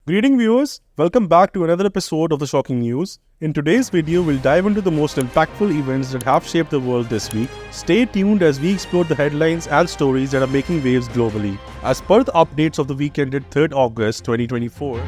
Greeting viewers, welcome back to another episode of The Shocking News. In today's video, we'll dive into the most impactful events that have shaped the world this week. Stay tuned as we explore the headlines and stories that are making waves globally. As per the updates of the week ended 3rd August 2024.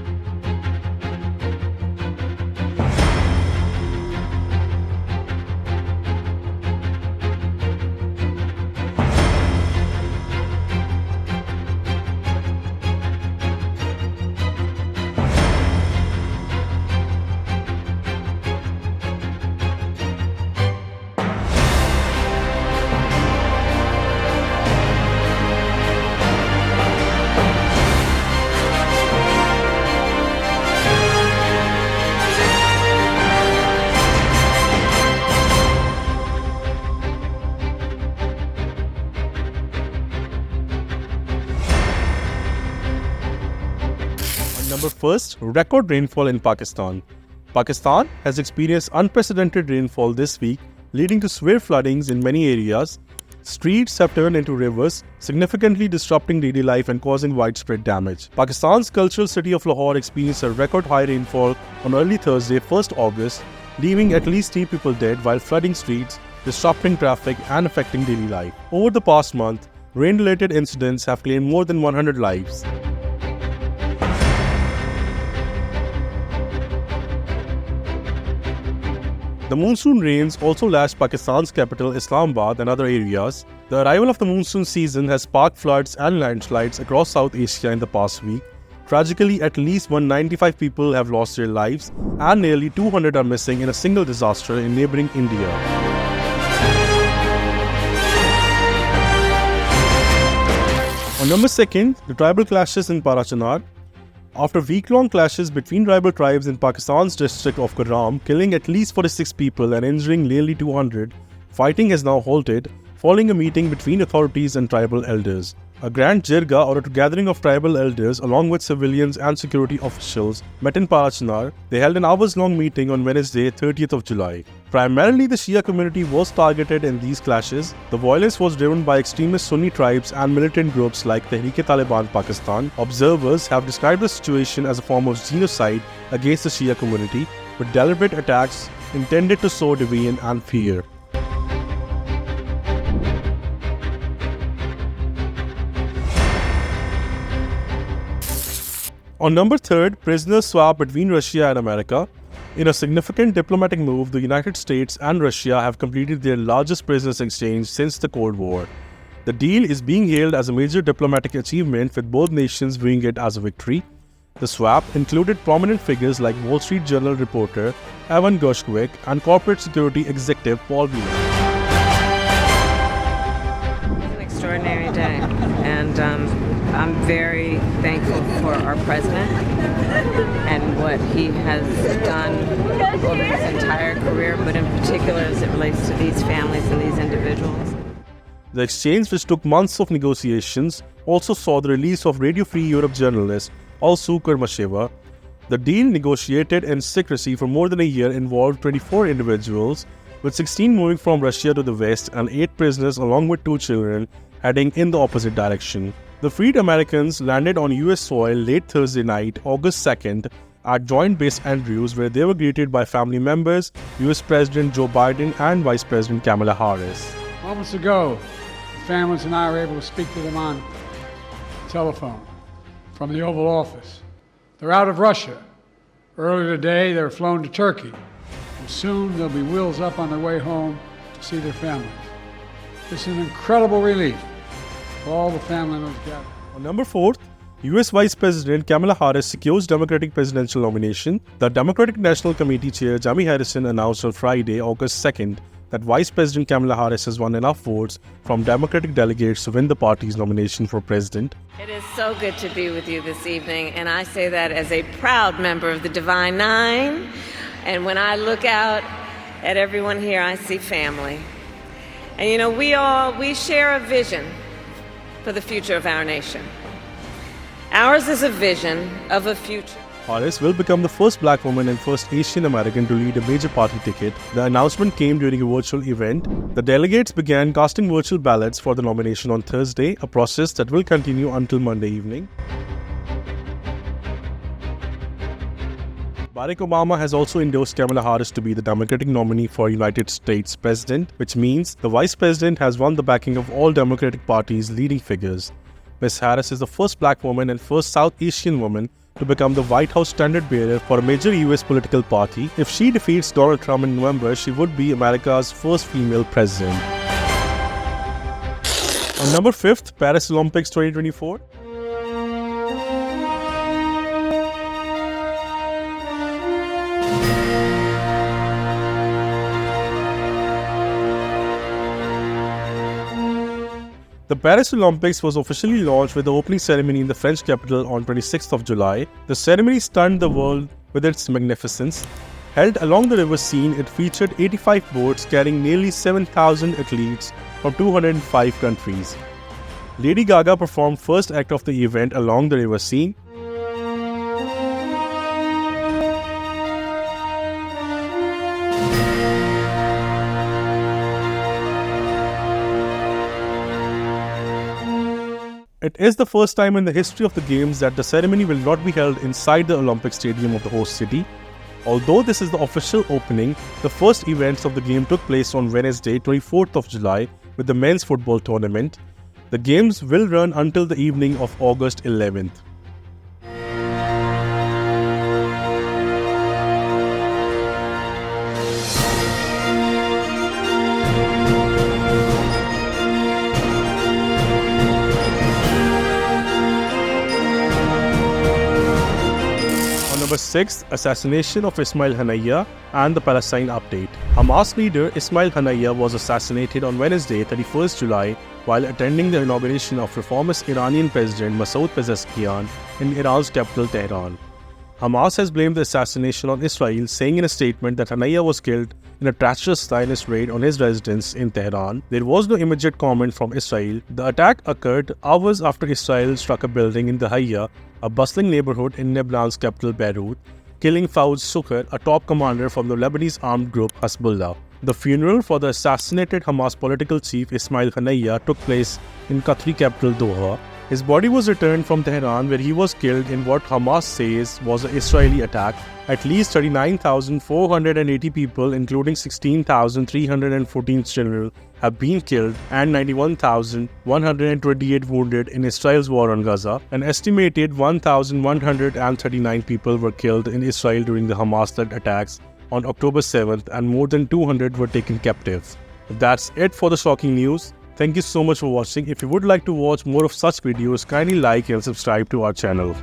Number first, record rainfall in Pakistan. Pakistan has experienced unprecedented rainfall this week, leading to severe floodings in many areas. Streets have turned into rivers, significantly disrupting daily life and causing widespread damage. Pakistan's cultural city of Lahore experienced a record high rainfall on early Thursday, 1st August, leaving at least 3 people dead while flooding streets, disrupting traffic and affecting daily life. Over the past month, rain-related incidents have claimed more than 100 lives. The monsoon rains also lashed Pakistan's capital Islamabad and other areas. The arrival of the monsoon season has sparked floods and landslides across South Asia in the past week. Tragically, at least 195 people have lost their lives and nearly 200 are missing in a single disaster in neighboring India. On number 2, the tribal clashes in Parachinar. After week-long clashes between tribal tribes in Pakistan's district of Kuram, killing at least 46 people and injuring nearly 200, fighting has now halted following a meeting between authorities and tribal elders. A grand jirga, or a gathering of tribal elders along with civilians and security officials, met in Parachinar. They held an hours-long meeting on Wednesday, 30th of July. Primarily, the Shia community was targeted in these clashes. The violence was driven by extremist Sunni tribes and militant groups like Tehreek-e-Taliban Pakistan. Observers have described the situation as a form of genocide against the Shia community, with deliberate attacks intended to sow division and fear. On number 3, prisoner swap between Russia and America. In a significant diplomatic move, the United States and Russia have completed their largest prisoners exchange since the Cold War. The deal is being hailed as a major diplomatic achievement, with both nations viewing it as a victory. The swap included prominent figures like Wall Street Journal reporter Evan Gershkovich and corporate security executive Paul Wheeler. It's an extraordinary day, and I'm very thankful for our president and what he has done over his entire career, but in particular as it relates to these families and these individuals. The exchange, which took months of negotiations, also saw the release of Radio Free Europe journalist Alsu Kurmasheva. The deal, negotiated in secrecy for more than a year, involved 24 individuals, with 16 moving from Russia to the west and 8 prisoners along with 2 children heading in the opposite direction. The freed Americans landed on US soil late Thursday night, August 2nd, at Joint Base Andrews, where they were greeted by family members, US President Joe Biden and Vice President Kamala Harris. Moments ago, the families and I were able to speak to them on telephone from the Oval Office. They're out of Russia. Earlier today, they were flown to Turkey, and soon they'll be wheels up on their way home to see their families. It's an incredible relief for all the family members gathered. On number 4, US Vice President Kamala Harris secures Democratic presidential nomination. The Democratic National Committee Chair Jamie Harrison announced on Friday, August 2nd, that Vice President Kamala Harris has won enough votes from Democratic delegates to win the party's nomination for president. It is so good to be with you this evening, and I say that as a proud member of the Divine Nine. And when I look out at everyone here, I see family. And you know, we share a vision for the future of our nation. Ours is a vision of a future. Harris will become the first black woman and first Asian American to lead a major party ticket. The announcement came during a virtual event. The delegates began casting virtual ballots for the nomination on Thursday, a process that will continue until Monday evening. Barack Obama has also endorsed Kamala Harris to be the Democratic nominee for United States President, which means the Vice President has won the backing of all Democratic Party's leading figures. Ms. Harris is the first black woman and first South Asian woman to become the White House standard bearer for a major US political party. If she defeats Donald Trump in November, she would be America's first female president. On number 5th, Paris Olympics 2024. The Paris Olympics was officially launched with the opening ceremony in the French capital on 26th of July. The ceremony stunned the world with its magnificence. Held along the river Seine, it featured 85 boats carrying nearly 7,000 athletes from 205 countries. Lady Gaga performed first act of the event along the river Seine. It is the first time in the history of the Games that the ceremony will not be held inside the Olympic Stadium of the host city. Although this is the official opening, the first events of the game took place on Wednesday, 24th of July with the men's football tournament. The Games will run until the evening of August 11th. Number 6, Assassination of Ismail Haniyeh and the Palestine update. Hamas leader Ismail Haniyeh was assassinated on Wednesday, 31st July, while attending the inauguration of reformist Iranian President Masoud Pezeshkian in Iran's capital Tehran. Hamas has blamed the assassination on Israel, saying in a statement that Haniyeh was killed in a treacherous Zionist raid on his residence in Tehran. There was no immediate comment from Israel. The attack occurred hours after Israel struck a building in the Hayya, a bustling neighborhood in Lebanon's capital Beirut, killing Fawad Shukr, a top commander from the Lebanese armed group Hezbollah. The funeral for the assassinated Hamas political chief Ismail Haniyeh took place in Qatari capital Doha. His body was returned from Tehran, where he was killed in what Hamas says was an Israeli attack. At least 39,480 people, including 16,314 children, have been killed and 91,128 wounded in Israel's war on Gaza. An estimated 1,139 people were killed in Israel during the Hamas-led attacks on October 7th, and more than 200 were taken captive. That's it for the shocking news. Thank you so much for watching. If you would like to watch more of such videos, kindly like and subscribe to our channel.